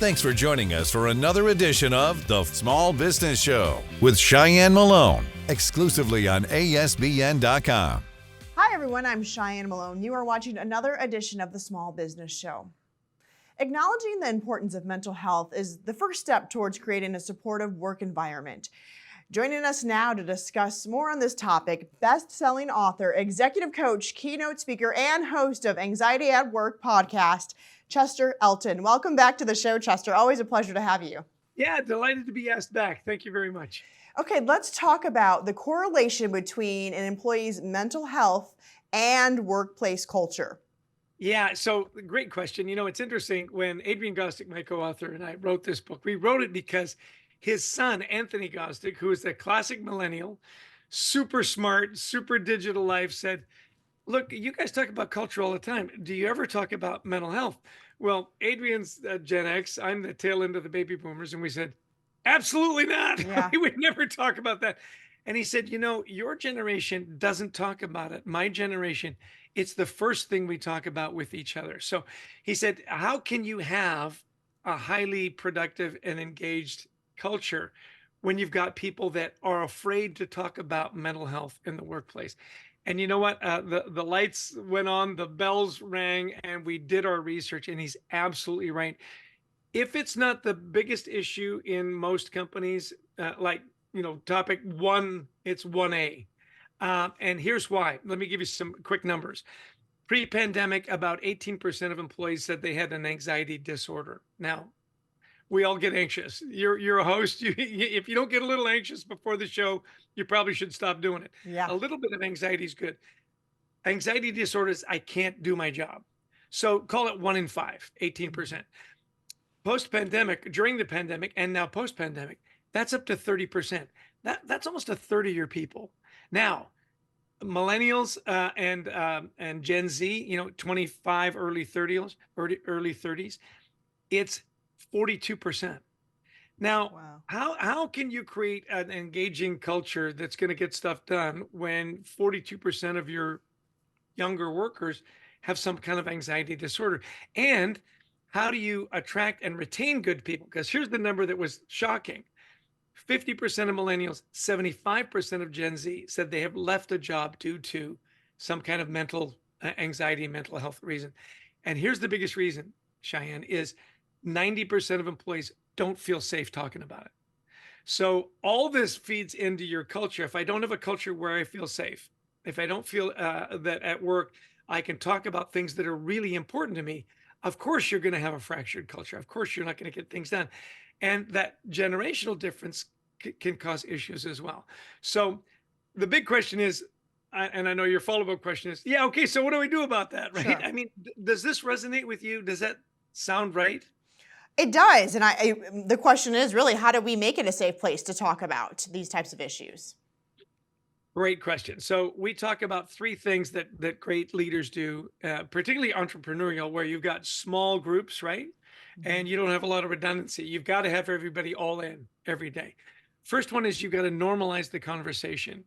Thanks for joining us for another edition of The Small Business Show with Cheyenne Malone, exclusively on ASBN.com. Hi everyone, I'm Cheyenne Malone. You are watching another edition of The Small Business Show. Acknowledging the importance of mental health is the first step towards creating a supportive work environment. Joining us now to discuss more on this topic, best-selling author, executive coach, keynote speaker, and host of Anxiety at Work podcast, Chester Elton. Welcome back to the show, Chester. Always a pleasure to have you. Yeah, delighted to be asked back. Thank you very much. Okay, let's talk about the correlation between an employee's mental health and workplace culture. Yeah, so great question. You know, it's interesting when Adrian Gostick, my co-author, and I wrote this book, we wrote it because his son, Anthony Gostick, who is a classic millennial, super smart, super digital life, said, look, you guys talk about culture all the time. Do you ever talk about mental health? Well, Adrian's Gen X, I'm the tail end of the baby boomers. And we said, absolutely not. Yeah. We would never talk about that. And he said, you know, your generation doesn't talk about it. My generation, it's the first thing we talk about with each other. So he said, how can you have a highly productive and engaged culture when you've got people that are afraid to talk about mental health in the workplace? And you know what? The lights went on, the bells rang, and we did our research, and he's absolutely right. If it's not the biggest issue in most companies, topic one, it's 1A. And here's why. Let me give you some quick numbers. Pre-pandemic, about 18% of employees said they had an anxiety disorder. Now, we all get anxious. You're a host. If you don't get a little anxious before the show, you probably should stop doing it. Yeah. A little bit of anxiety is good. Anxiety disorders, I can't do my job. So call it 1 in 5, 18%. Post-pandemic, during the pandemic, and now post-pandemic, that's up to 30%. That's almost a third of your people. Now, millennials and Gen Z, 25, early 30s, it's 42%. Now, Wow. how can you create an engaging culture that's going to get stuff done when 42% of your younger workers have some kind of anxiety disorder? And how do you attract and retain good people? Because here's the number that was shocking. 50% of millennials, 75% of Gen Z said they have left a job due to some kind of mental anxiety, mental health reason. And here's the biggest reason, Cheyenne, is 90% of employees don't feel safe talking about it. So all this feeds into your culture. If I don't have a culture where I feel safe, if I don't feel that at work I can talk about things that are really important to me, of course you're going to have a fractured culture. Of course you're not going to get things done. And that generational difference can cause issues as well. So the big question is, and I know your follow-up question is, yeah, okay, so what do we do about that, right? Sure. I mean, does this resonate with you? Does that sound right? It does. And the question is really, how do we make it a safe place to talk about these types of issues? Great question. So we talk about 3 things that great leaders do, particularly entrepreneurial, where you've got small groups, right? And you don't have a lot of redundancy. You've got to have everybody all in every day. First one is you've got to normalize the conversation.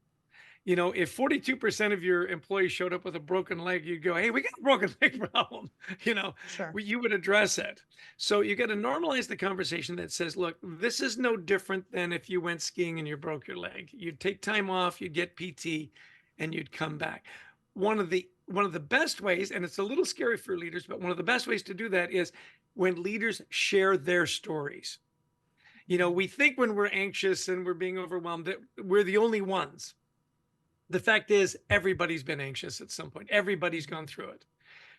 You know, if 42% of your employees showed up with a broken leg, you'd go, hey, we got a broken leg problem. Sure. You would address it. So you got to normalize the conversation that says, look, this is no different than if you went skiing and you broke your leg. You'd take time off, you'd get PT, and you'd come back. One of the best ways, and it's a little scary for leaders, but one of the best ways to do that is when leaders share their stories. We think when we're anxious and we're being overwhelmed that we're the only ones. The fact is, everybody's been anxious at some point. Everybody's gone through it.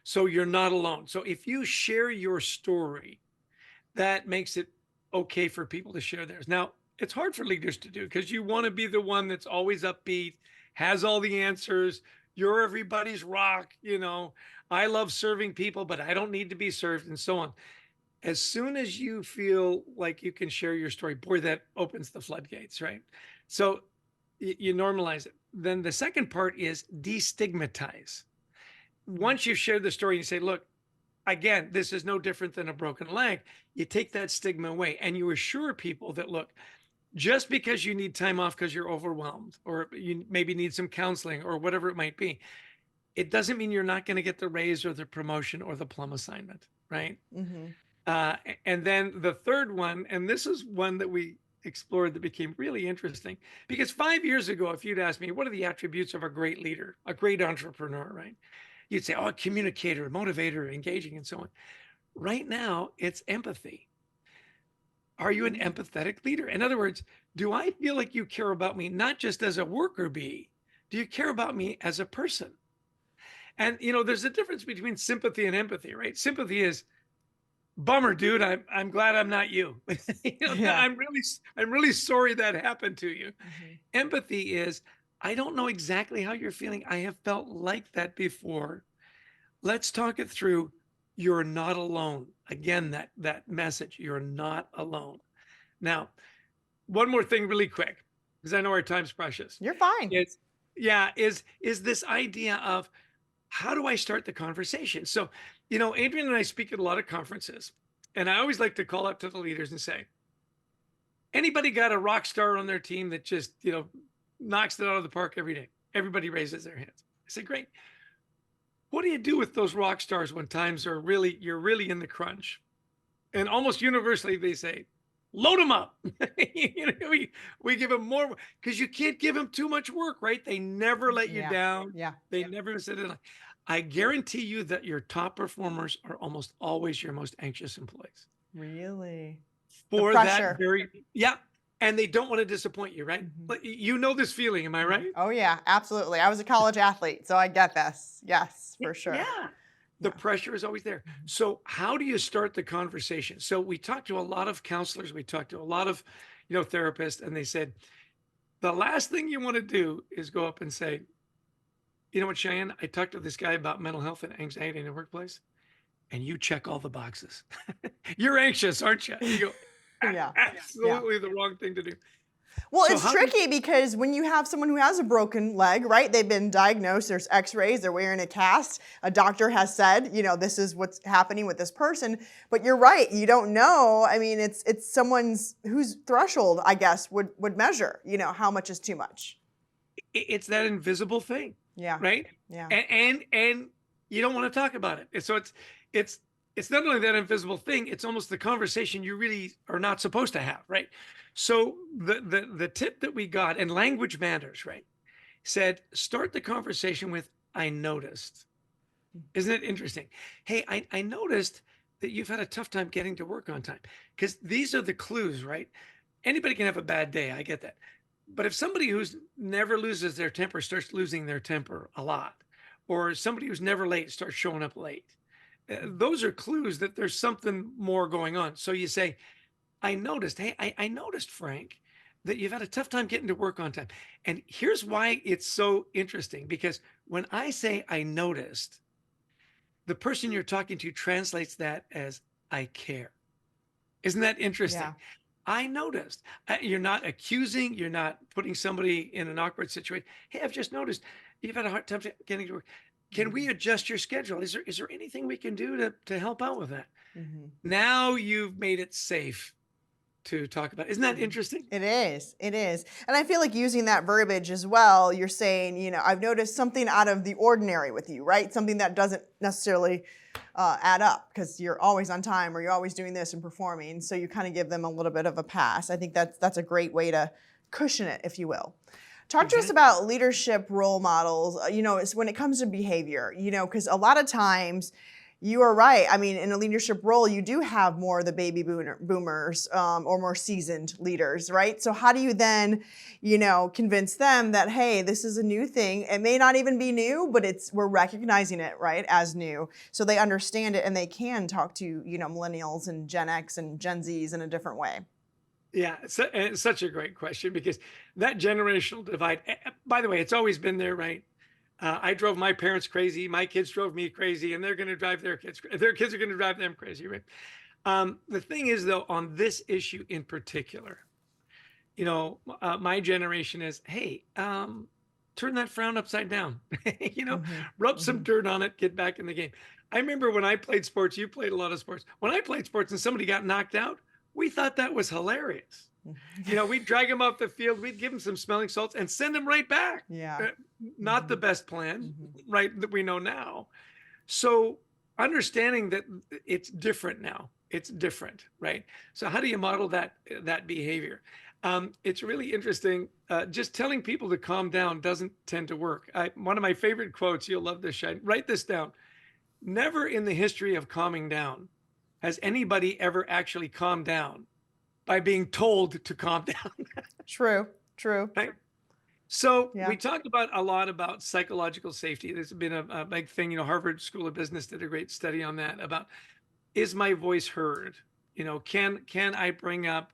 So you're not alone. So if you share your story, that makes it okay for people to share theirs. Now, it's hard for leaders to do because you want to be the one that's always upbeat, has all the answers. You're everybody's rock. I love serving people, but I don't need to be served, and so on. As soon as you feel like you can share your story, boy, that opens the floodgates, right? So you normalize it. Then the second part is destigmatize. Once you've shared the story, you say, look, again, this is no different than a broken leg. You take that stigma away and you assure people that, look, just because you need time off because you're overwhelmed, or you maybe need some counseling or whatever it might be, it doesn't mean you're not going to get the raise or the promotion or the plum assignment, right? Mm-hmm. And then the third one, and this is one that we explored that became really interesting, because 5 years ago, if you'd asked me, what are the attributes of a great leader, a great entrepreneur, right? You'd say, oh, communicator, motivator, engaging, and so on. Right now, it's empathy. Are you an empathetic leader? In other words, do I feel like you care about me, not just as a worker bee? Do you care about me as a person? And, there's a difference between sympathy and empathy, right? Sympathy is, bummer, dude. I'm glad I'm not you. Yeah. I'm really sorry that happened to you. Mm-hmm. Empathy is, I don't know exactly how you're feeling. I have felt like that before. Let's talk it through. You're not alone. Again, that message, you're not alone. Now, one more thing really quick, because I know our time's precious. You're fine. Is this idea of, how do I start the conversation? So, Adrian and I speak at a lot of conferences, and I always like to call up to the leaders and say, anybody got a rock star on their team that just, knocks it out of the park every day? Everybody raises their hands. I say, great. What do you do with those rock stars when times are you're really in the crunch? And almost universally they say, load them up. We give them more, because you can't give them too much work, right? They never let you down. Yeah. They never said it. I guarantee you that your top performers are almost always your most anxious employees. Really? For pressure. that and they don't want to disappoint you, right? Mhm. But you know this feeling, am I right? Oh yeah, absolutely. I was a college athlete, so I get this. Yes, for sure. Yeah. The Yeah. pressure is always there. Mhm. So how do you start the conversation? So we talked to a lot of counselors, we talked to a lot of, therapists, and they said, the last thing you want to do is go up and say, you know what, Cheyenne, I talked to this guy about mental health and anxiety in the workplace, and you check all the boxes. You're anxious, aren't you? You go, Yeah. absolutely the wrong thing to do. Well, So it's how do- tricky because when you have someone who has a broken leg, right? They've been diagnosed, there's x-rays, they're wearing a cast. A doctor has said, this is what's happening with this person. But you're right, you don't know. I mean, it's someone's whose threshold, I guess, would measure, how much is too much. It's that invisible thing, Yeah. right? Yeah. And you don't want to talk about it. And so it's not only that invisible thing, it's almost the conversation you really are not supposed to have, right? So the tip that we got, and language matters, right? Said, start the conversation with, I noticed. Isn't it interesting? Hey, I noticed that you've had a tough time getting to work on time. Because these are the clues, right? Anybody can have a bad day. I get that. But if somebody who's never loses their temper starts losing their temper a lot, or somebody who's never late starts showing up late, those are clues that there's something more going on. So you say, I noticed, hey, I noticed, Frank, that you've had a tough time getting to work on time. And here's why it's so interesting, because when I say I noticed, the person you're talking to translates that as I care. Isn't that interesting? Yeah. I noticed. You're not accusing, you're not putting somebody in an awkward situation. Hey, I've just noticed you've had a hard time getting to work. Can we adjust your schedule? Is there anything we can do to help out with that? Mm-hmm. Now you've made it safe to talk about. Isn't that interesting? It is. It is. And I feel like using that verbiage as well, you're saying, I've noticed something out of the ordinary with you, right? Something that doesn't necessarily add up because you're always on time or you're always doing this and performing. So you kind of give them a little bit of a pass. I think that's a great way to cushion it, if you will. Talk to us about leadership role models, it's when it comes to behavior, because a lot of times you are right. I mean, in a leadership role, you do have more of the baby boomers or more seasoned leaders, right? So how do you then, convince them that, hey, this is a new thing. It may not even be new, but we're recognizing it, right, as new. So they understand it and they can talk to, millennials and Gen X and Gen Zs in a different way. Yeah, it's such a great question, because that generational divide, by the way, it's always been there, right? I drove my parents crazy. My kids drove me crazy, and they're going to drive their kids. Their kids are going to drive them crazy, right? The thing is, though, on this issue in particular, my generation is, hey, turn that frown upside down. Rub some dirt on it, get back in the game. I remember when I played sports, you played a lot of sports. When I played sports and somebody got knocked out, we thought that was hilarious. We'd drag them off the field, we'd give them some smelling salts and send them right back. Yeah. Not the best plan, right, that we know now. So understanding that it's different now. It's different, right? So how do you model that behavior? It's really interesting. Just telling people to calm down doesn't tend to work. One of my favorite quotes, you'll love this, Shine. Write this down. Never in the history of calming down has anybody ever actually calmed down by being told to calm down. True, true. Right? So Yeah. we talked about a lot about psychological safety. There's been a big thing, Harvard School of Business did a great study on that about, is my voice heard? Can I bring up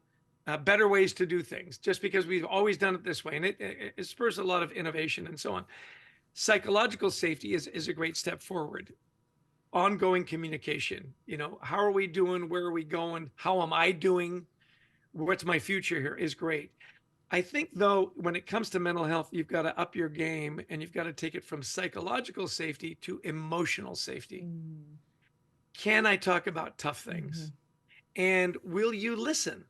better ways to do things just because we've always done it this way? And it spurs a lot of innovation and so on. Psychological safety is a great step forward. Ongoing communication, how are we doing? Where are we going? How am I doing? What's my future here is great. I think, though, when it comes to mental health, you've got to up your game and you've got to take it from psychological safety to emotional safety. Can I talk about tough things? And will you listen?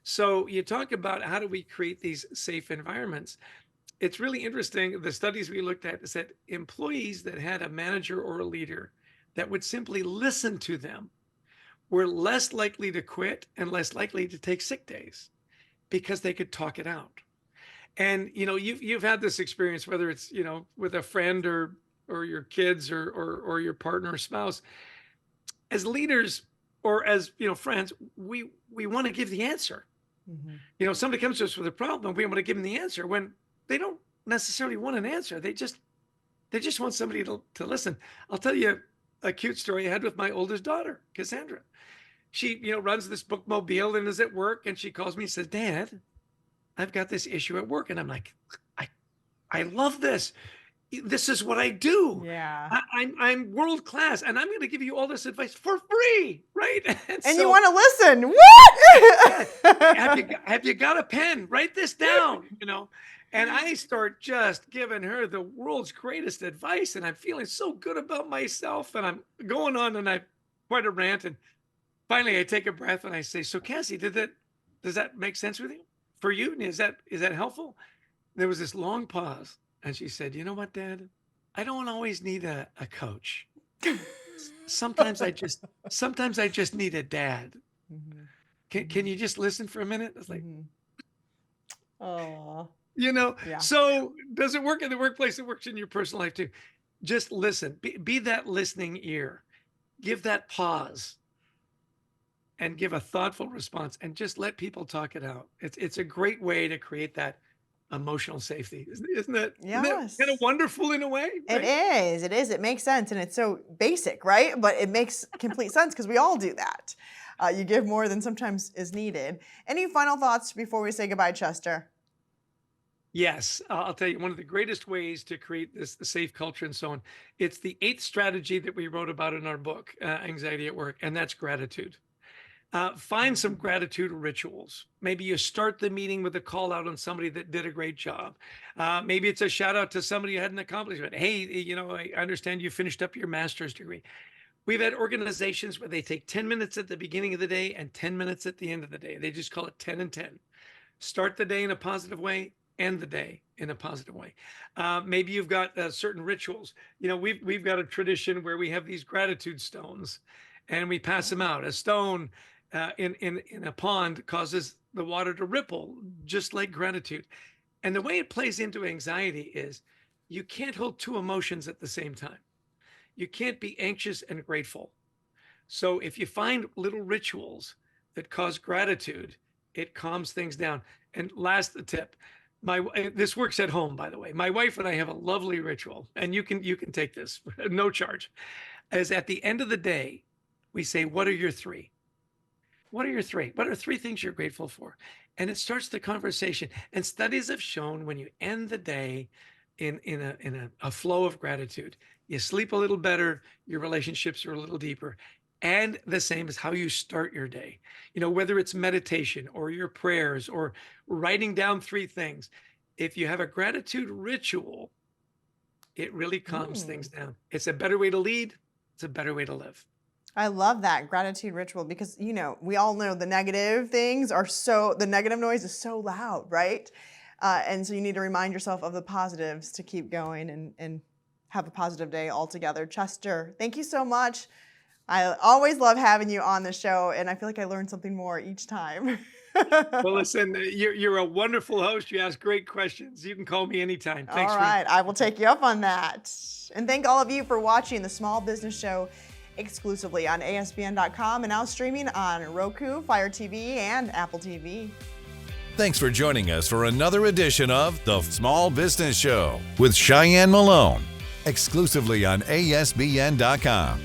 So you talk about how do we create these safe environments? It's really interesting. The studies we looked at said employees that had a manager or a leader that would simply listen to them were less likely to quit and less likely to take sick days because they could talk it out. And you've had this experience, whether it's with a friend or your kids or your partner or spouse. As leaders or as friends, we want to give the answer. Somebody comes to us with a problem, we want to give them the answer when they don't necessarily want an answer. They just want somebody to listen. I'll tell you a cute story I had with my oldest daughter, Cassandra. She runs this bookmobile and is at work, and she calls me and says, "Dad, I've got this issue at work." And I'm like, I love this. This is what I do. Yeah. I'm world class, and I'm going to give you all this advice for free, right? And so, you want to listen? What? have you got a pen? Write this down. And I start just giving her the world's greatest advice, and I'm feeling so good about myself, and I'm going on, and I quite a rant, and finally I take a breath and I say, "So Cassie, does that make sense with you? For you? Is that helpful?" There was this long pause. And she said, "You know what, Dad? I don't always need a coach. Sometimes I just need a dad. Can you just listen for a minute?" I was like, Oh. Yeah. So does it work in the workplace? It works in your personal life too. Just listen. Be that listening ear. Give that pause and give a thoughtful response and just let people talk it out. It's a great way to create that emotional safety. Isn't that, Yes. Isn't that kind of wonderful in a way? Right? It is. It makes sense. And it's so basic, right? But it makes complete sense because we all do that. You give more than sometimes is needed. Any final thoughts before we say goodbye, Chester? Yes. I'll tell you, one of the greatest ways to create this safe culture and so on, it's the 8th strategy that we wrote about in our book, Anxiety at Work, and that's gratitude. Find some gratitude rituals. Maybe you start the meeting with a call out on somebody that did a great job. Maybe it's a shout out to somebody who had an accomplishment. "Hey, I understand you finished up your master's degree." We've had organizations where they take 10 minutes at the beginning of the day and 10 minutes at the end of the day. They just call it 10 and 10. Start the day in a positive way, end the day in a positive way. Maybe you've got certain rituals. We've got a tradition where we have these gratitude stones and we pass them out. A stone in a pond causes the water to ripple, just like gratitude. And the way it plays into anxiety is you can't hold two emotions at the same time. You can't be anxious and grateful. So if you find little rituals that cause gratitude, it calms things down. And last tip, this works at home, by the way. My wife and I have a lovely ritual, and you can take this, no charge. As at the end of the day, we say, "What are your 3? What are your 3? What are 3 things you're grateful for?" And it starts the conversation. And studies have shown when you end the day in a flow of gratitude, you sleep a little better, your relationships are a little deeper. And the same as how you start your day, whether it's meditation or your prayers or writing down 3 things. If you have a gratitude ritual, it really calms things down. It's a better way to lead. It's a better way to live. I love that gratitude ritual because, we all know the negative things the negative noise is so loud, right? And so you need to remind yourself of the positives to keep going and have a positive day altogether. Chester, thank you so much. I always love having you on the show, and I feel like I learn something more each time. Well, listen, you're a wonderful host. You ask great questions. You can call me anytime. Thanks All right, I will take you up on that. And thank all of you for watching the Small Business Show exclusively on ASBN.com and now streaming on Roku, Fire TV, and Apple TV. Thanks for joining us for another edition of The Small Business Show with Cheyenne Malone, exclusively on ASBN.com.